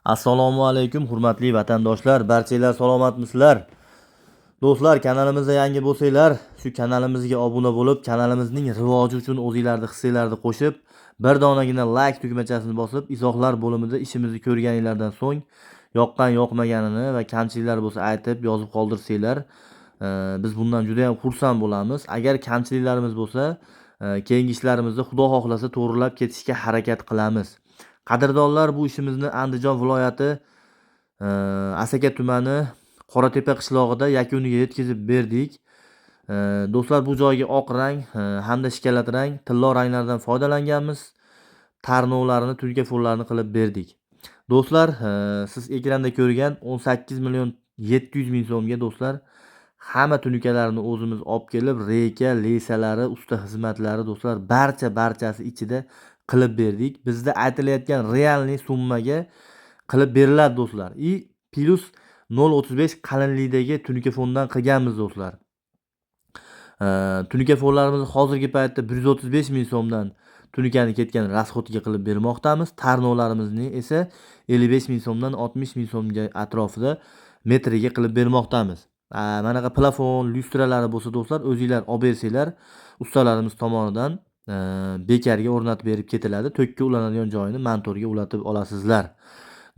Assalomu alaykum hurmatli vatandoshlar, barchalar salomatmisizlar? Do'stlar, kanalimizga yangi bo'lsanglar, shu kanalimizga obuna bo'lib, kanalimizning rivoji uchun o'zingizlarning hissalaringizni qo'shib, bir donagina like tugmachasini bosib, izohlar bo'limida ishimizni ko'rganinglardan so'ng yoqqan yoqmaganini va kamchiliklar bo'lsa aytib, yozib qoldirsanglar, biz bundan juda ham xursand bo'lamiz. Agar kamchiliklarimiz bo'lsa, keyingi ishlarimizda Xudo xohlasa to'g'rilab ketishga harakat qilamiz. Qadrdonlar, bu ishimizni Andijon viloyati Asaka tumani Qoratepa qishlog'ida yakuniga yetkazib berdik. Do'stlar, bu joyga oq rang hamda shikolat rang, tillo ranglardan foydalanganmiz. Tarnovlarini, tulkafonlarini qilib berdik. Do'stlar, siz ekranda ko'rgan 18 million 700 ming so'mga do'stlar, hamma tunukalarni o'zimiz olib kelib, reyka, lesalari, usta xizmatlari do'stlar, barchasi ichida qilib berdik. Bizda aytilayotgan realniy summaga qilib beriladi do'stlar. Plus 0.35 qalinlikdagi tunikafondan qilganmiz do'stlar. Tunikafonlarimizni hozirgi paytda 135 ming so'mdan tunikani ketgan rasxodga qilib bermoqdamiz. Tarnovlarimizni esa 55 ming so'mdan 60 ming so'mga atrofida metriga qilib bermoqdamiz. Mana bu plafon, lyustralari bo'lsa do'stlar, o'zingizlar olib bersanglar, ustalarimiz tomonidan bekarga o'rnatib berib ketiladi. To'kka ulanadigan joyini montorga ulatib olasizlar.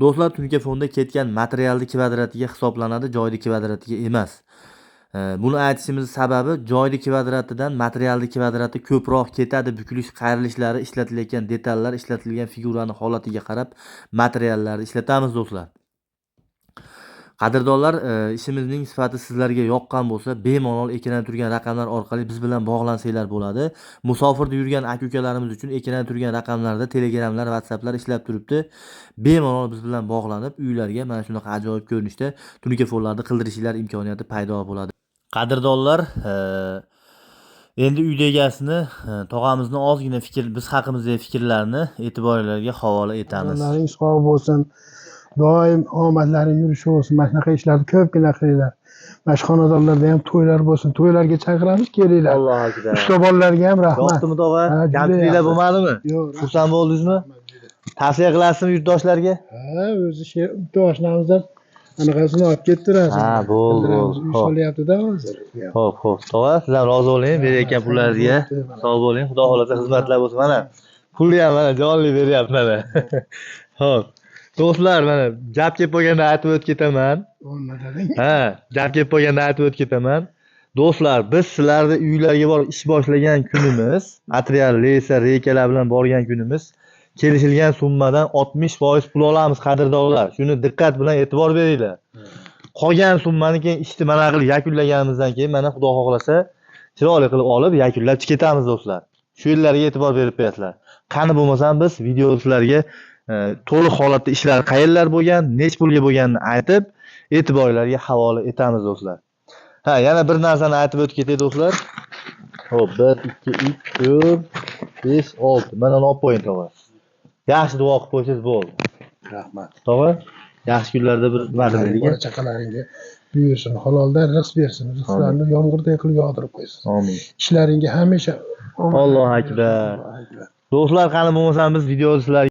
Do'stlar, tunikafonda ketgan materialni kvadratiga hisoblanadi, joyni kvadratiga emas. Buni aytishimiz sababi, joyni kvadratidan materialni kvadrati ko'proq ketadi. Bukilish, qayrilishlari, ishlatilayotgan detallar, ishlatilgan figurani holatiga qarab materiallarni ishlatamiz do'stlar. Qadrdonlar, ishimizning sifati sizlarga yoqqan bo'lsa, bemalol ekranda turgan raqamlar orqali biz bilan bog'lansanglar bo'ladi. Musofirda yurgan aka-ukalarimiz uchun ekranda turgan raqamlarda Telegramlar, WhatsApplar ishlab turibdi. Bemalol biz bilan bog'lanib, uylarga mana shunaqa ajoyib ko'rinishda tunikafonlarni qildirishinglar imkoniyati paydo bo'ladi. Qadrdonlar, endi uyda egasini, tog'amizni ozgina biz haqimizdagi fikrlarni e'tiboringizga havola etamiz. Kunlaringiz sog' bo'lsin. Doim omadlaring yurishi bo'lsin. Mana shunaqa ishlarni ko'pgina qilinglar. Mana shu xonadonlarda ham to'ylar bo'lsin. To'ylarga chaqiramiz, kelinglar. Allohu akbar. Ushla bolalarga ham rahmat. Yo'qmi tog'a? Kamchiliklar bo'lmadimi? Yo'q. Xursand bo'ldingizmi? Tavsiya qilasizmi yurtdoshlarga? Ha, o'zi yurtdoshlarimizdan anaqasini olib kettirasiz. Ha, bo'ldi. Solyapti-da hozir. Xo'p. Tog'a, sizlar rozi bo'ling, berayotgan pullaringizga. Sog' bo'ling. Xudo xolasa xizmatlar bo'lsin. Mana pulni ham mana jonli beryapti mana. Xo'p. Do'stlar, mana gap kelib qolganda aytib o'tib ketaman. Ha, gap kelib qolganda aytib o'tib ketaman. Do'stlar, biz sizlarni uylarga borib ish boshlagan kunimiz, material, lesa, reykalar bilan borgan kunimiz kelishilgan summadan 60% pul olamiz qadrdonlar. Shuni diqqat bilan e'tibor beringlar. Qolgan summani keyin ishni mana qilib yakunlaganimizdan keyin mana Xudo xohlasa chiroyli qilib olib yakunlab ketamiz do'stlar. Shu yerlarga e'tibor berib qo'yasizlar. Qani bo'lmasam biz videoda sizlarga to'liq holatda ishlar qayerlar bo'lgan, nech pulga bo'lganini aytib, e'tiboringizga havola etamiz do'stlar. Ha, yana bir narsani aytib o'tib ketay do'stlar. Xo'p, 1 2 3 4 5 6. Mana olib qo'ying tog'a. Yaxshi duo qilib qo'ysangiz bo'ldi. Rahmat. Tog'a, yaxshi kunlarda bir bola chaqalaringga buyursin, haloldan rizq bersin. Rizqlarni yomg'irday qilib yog'dirib qo'ysin. Amin. Ishlaringga hamisha Allohu akbar. Do'stlar, qani bo'lmasam biz videoda sizlar